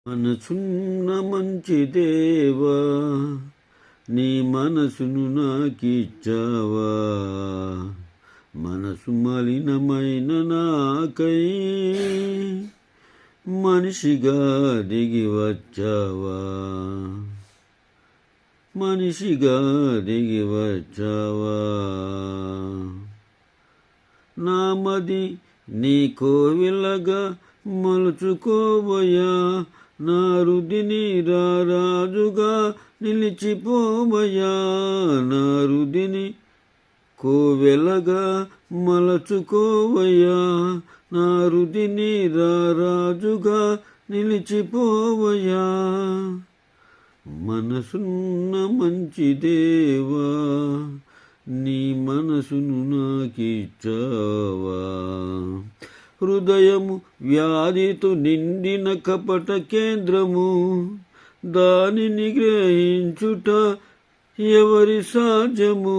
మనసున్న మంచి దేవా, నీ మనసును నాకిచ్చావా. మనసు మలినమైన నాకై మనిషిగా దిగి వచ్చావా. మనిషిగా దిగి వచ్చావా. నామది నీ కోవిలగా మలుచుకోవయ్యా. నా రుదిని రాజుగా నిలిచిపోవయ్యా. నా రుదిని కోవెలగా మలచుకోవయ్యా. నా రుదిని రాజుగా నిలిచిపోవయ్యా. మనసున్న మంచి దేవా, నీ మనసును నాకిచ్చావా. హృదయము వ్యాధితో నిండిన కపట కేంద్రము, దానిని గ్రహించుట ఎవరి సాధ్యము.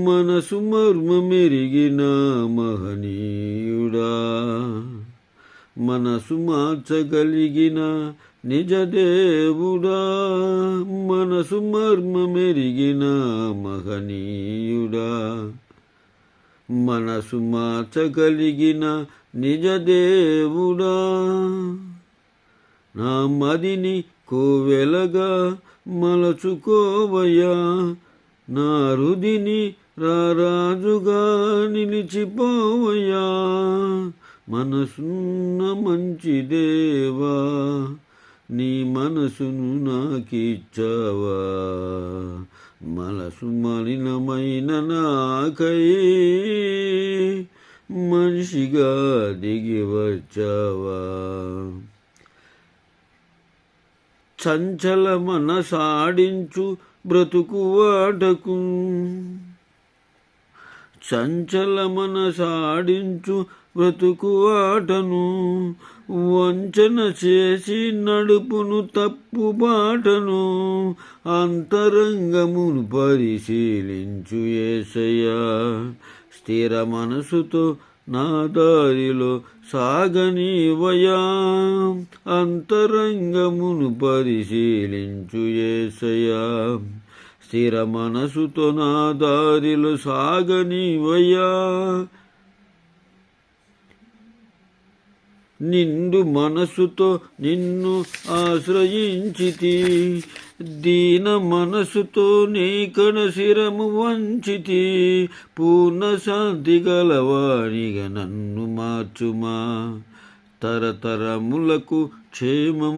మనసు మర్మమెరిగిన మహనీయుడా, మనసు మార్చగలిగిన నిజదేవుడా. మనసు మర్మమెరిగిన మహనీయుడా, మనసు మార్చగలిగిన నిజదేవుడా. నా మదిని కోవెలగా మలచుకోవయ్యా. నా రుదిని రాజుగా నిలిచిపోవయ్యా. మనసున్న మంచి దేవా, నీ మనసును నాకిచ్చావా. మనసు మలినమైన నాకై మనిషిగా దిగి వచ్చావా. చంచల మనసాడించు బ్రతుకు వాటకు, చంచల మనసాడించు బ్రతుకు ఆటను వంచన చేసి నడుపును తప్పు బాటను. అంతరంగమును పరిశీలించు యేసయ్యా. స్థిర మనసుతో నా దారిలో సాగనీవయ్యా. అంతరంగమును పరిశీలించు యేసయ్యా. స్థిర మనసుతో నా దారిలో సాగనీవయ్యా. నిండు మనసుతో నిన్ను ఆశ్రయించితి, దీన మనసుతో నీ కణశిరము వంచితి. పూర్ణ శాంతి గలవానిగా నన్ను మార్చుమా. తరతరములకు క్షేమం